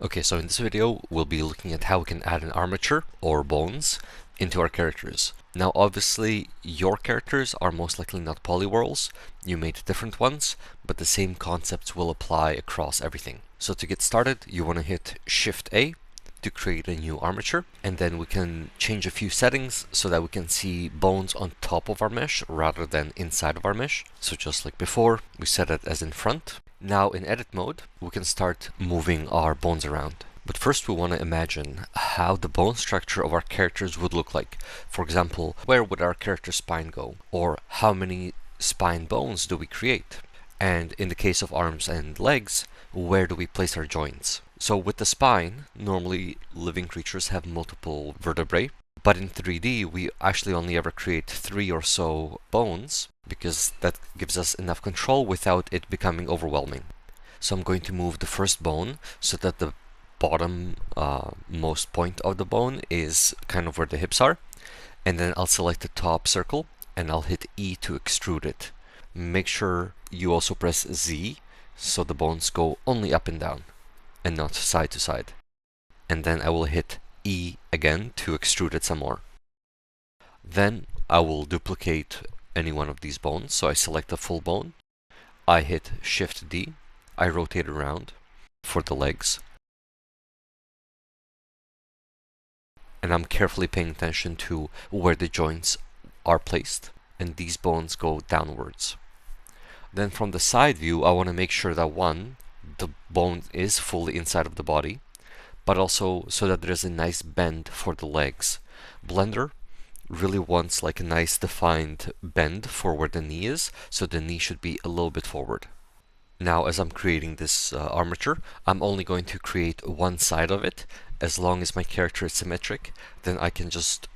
Okay, so in this video, we'll be looking at how we can add an armature or bones into our characters. Now, obviously, your characters are most likely not polyworlds. You made different ones, but the same concepts will apply across everything. So to get started, you want to hit Shift A to create a new armature, and then we can change a few settings so that we can see bones on top of our mesh rather than inside of our mesh. So just like before, we set it as in front. Now in edit mode, we can start moving our bones around. But first we want to imagine how the bone structure of our characters would look like. For example, where would our character spine go? Or how many spine bones do we create? And in the case of arms and legs, where do we place our joints? So with the spine, normally living creatures have multiple vertebrae, but in 3D we actually only ever create 3 or so bones because that gives us enough control without it becoming overwhelming. So I'm going to move the first bone so that the bottom most point of the bone is kind of where the hips are, and then I'll select the top circle and I'll hit E to extrude it. Make sure you also press Z so the bones go only up and down and not side to side. And then I will hit E again to extrude it some more. Then I will duplicate any one of these bones. So I select the full bone, I hit Shift D, I rotate around for the legs, and I'm carefully paying attention to where the joints are placed, and these bones go downwards. Then from the side view, I want to make sure that the bone is fully inside of the body, but also so that there's a nice bend for the legs. Blender really wants like a nice defined bend for where the knee is, so the knee should be a little bit forward. Now, as I'm creating this armature, I'm only going to create one side of it. As long as my character is symmetric, then I can just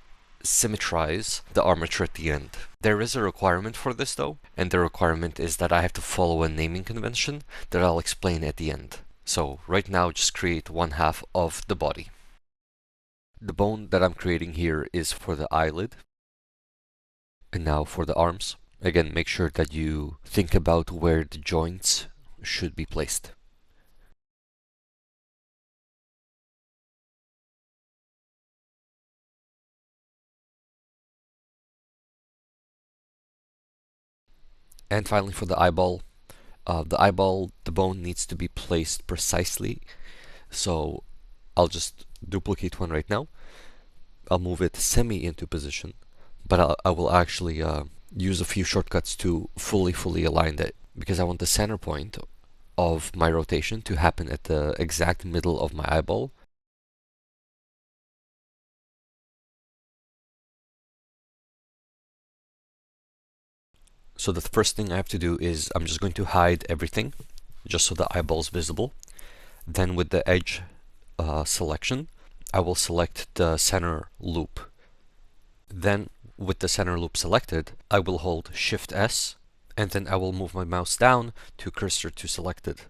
symmetrize the armature at the end. There is a requirement for this though, and the requirement is that I have to follow a naming convention that I'll explain at the end. So right now, just create one half of the body. The bone that I'm creating here is for the eyelid. And now for the arms. Again, make sure that you think about where the joints should be placed. And finally for the eyeball. The bone needs to be placed precisely. So I'll just duplicate one right now. I'll move it semi into position, but I will actually use a few shortcuts to fully align it, because I want the center point of my rotation to happen at the exact middle of my eyeball. So the first thing I have to do is I'm just going to hide everything, just so the eyeball is visible. Then with the edge selection, I will select the center loop. Then with the center loop selected, I will hold Shift S, and then I will move my mouse down to cursor to selected.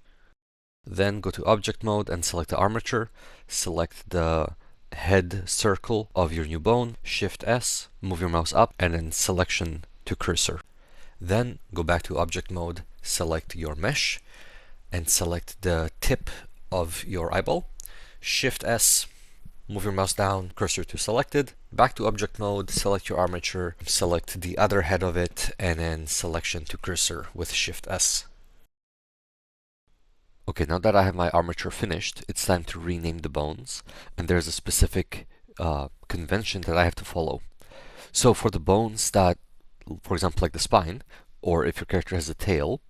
Then go to object mode and select the armature, select the head circle of your new bone, Shift S, move your mouse up, and then selection to cursor. Then go back to object mode, select your mesh, and select the tip of your eyeball, Shift S, move your mouse down, cursor to selected, back to object mode, select your armature, select the other head of it, and then selection to cursor with Shift S. Okay, now that I have my armature finished, it's time to rename the bones, and there's a specific convention that I have to follow. So for the bones that, for example, like the spine, or if your character has a tail,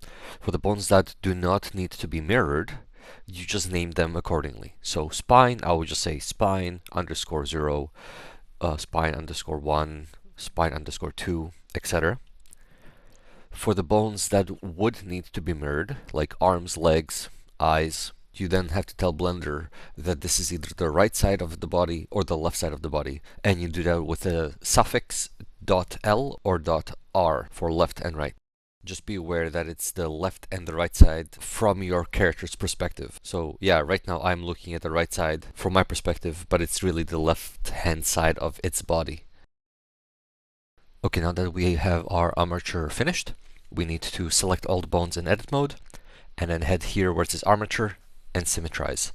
for the bones that do not need to be mirrored, you just name them accordingly. So spine, I would just say spine underscore 0, spine underscore 1, spine underscore 2, etc. For the bones that would need to be mirrored, like arms, legs, eyes, you then have to tell Blender that this is either the right side of the body or the left side of the body, and you do that with a suffix .l or .r for left and right. Just be aware that it's the left and the right side from your character's perspective. So yeah, right now I'm looking at the right side from my perspective, but it's really the left hand side of its body. Okay, now that we have our armature finished, we need to select all the bones in edit mode, and then head here where it says armature and symmetrize.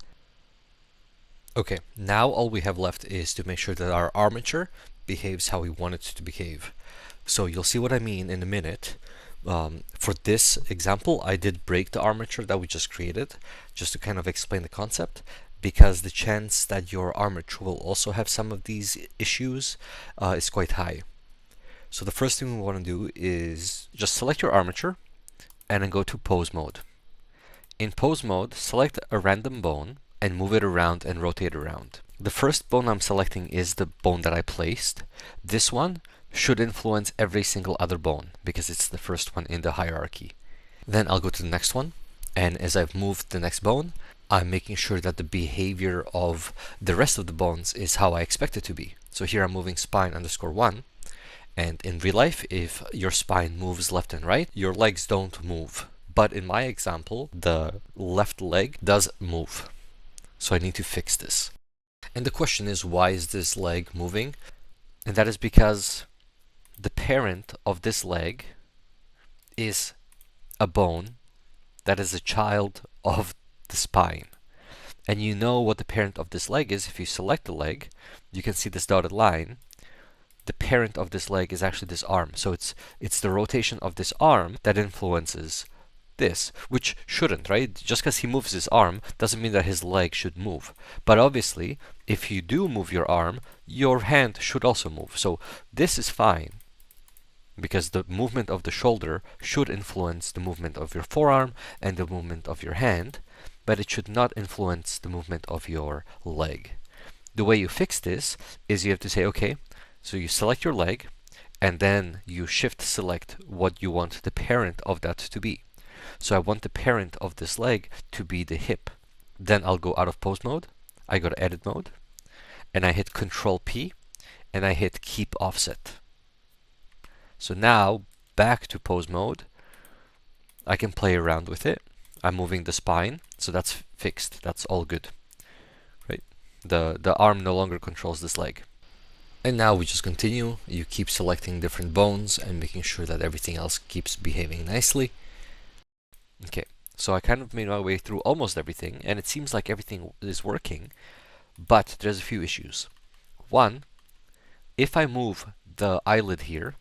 Okay, now all we have left is to make sure that our armature behaves how we want it to behave. So you'll see what I mean in a minute. For this example, I did break the armature that we just created, just to kind of explain the concept, because the chance that your armature will also have some of these issues is quite high. So the first thing we want to do is just select your armature and then go to pose mode. In pose mode, select a random bone and move it around and rotate around. The first bone I'm selecting is the bone that I placed. This one should influence every single other bone because it's the first one in the hierarchy. Then I'll go to the next one, and as I've moved the next bone, I'm making sure that the behavior of the rest of the bones is how I expect it to be. So here I'm moving spine underscore 1, and in real life, if your spine moves left and right, your legs don't move. But in my example, the left leg does move. So I need to fix this. And the question is, why is this leg moving? And that is because the parent of this leg is a bone that is a child of the spine. And you know what the parent of this leg is. If you select the leg, you can see this dotted line. The parent of this leg is actually this arm. So it's the rotation of this arm that influences this, which shouldn't, right? Just because he moves his arm doesn't mean that his leg should move. But obviously, if you do move your arm, your hand should also move. So this is fine, because the movement of the shoulder should influence the movement of your forearm and the movement of your hand, but it should not influence the movement of your leg. The way you fix this is you have to say, okay, so you select your leg, and then you shift select what you want the parent of that to be. So I want the parent of this leg to be the hip. Then I'll go out of pose mode, I go to edit mode, and I hit Control P, and I hit keep offset. So now, back to pose mode, I can play around with it. I'm moving the spine, so that's fixed, that's all good, right? The arm no longer controls this leg. And now we just continue. You keep selecting different bones and making sure that everything else keeps behaving nicely. Okay, so I kind of made my way through almost everything, and it seems like everything is working, but there's a few issues. One, if I move the eyelid here,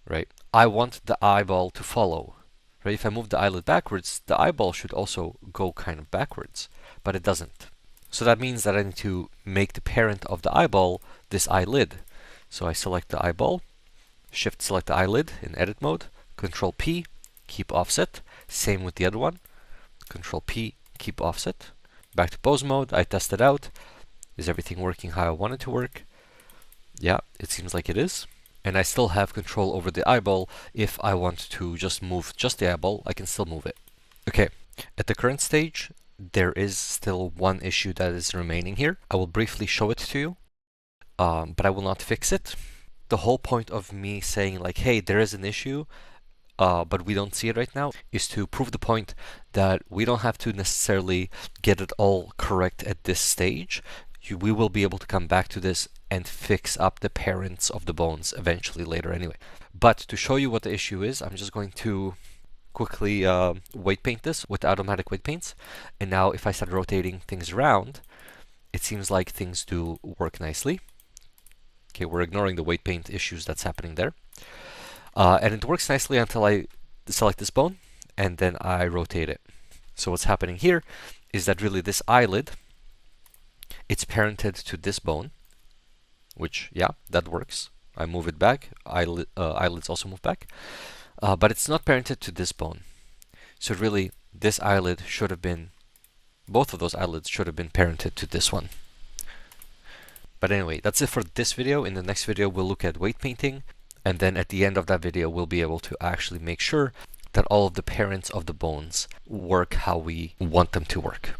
right, I want the eyeball to follow. Right? If I move the eyelid backwards, the eyeball should also go kind of backwards, but it doesn't. So that means that I need to make the parent of the eyeball this eyelid. So I select the eyeball, shift select the eyelid in edit mode, Control P, keep offset. Same with the other one, Control P, keep offset. Back to pose mode, I test it out. Is everything working how I want it to work? Yeah, it seems like it is. And I still have control over the eyeball. If I want to just move just the eyeball, I can still move it. Okay, at the current stage, there is still one issue that is remaining here. I will briefly show it to you, but I will not fix it. The whole point of me saying like, hey, there is an issue, but we don't see it right now, is to prove the point that we don't have to necessarily get it all correct at this stage. We will be able to come back to this and fix up the parents of the bones eventually later anyway. But to show you what the issue is, I'm just going to quickly weight paint this with automatic weight paints. And now if I start rotating things around, it seems like things do work nicely. Okay, we're ignoring the weight paint issues that's happening there. And it works nicely until I select this bone and then I rotate it. So what's happening here is that really this eyelid, it's parented to this bone, which, yeah, that works. I move it back, eyelids also move back, but it's not parented to this bone. So really, this eyelid should have been, both of those eyelids should have been parented to this one. But anyway, that's it for this video. In the next video, we'll look at weight painting, and then at the end of that video, we'll be able to actually make sure that all of the parents of the bones work how we want them to work.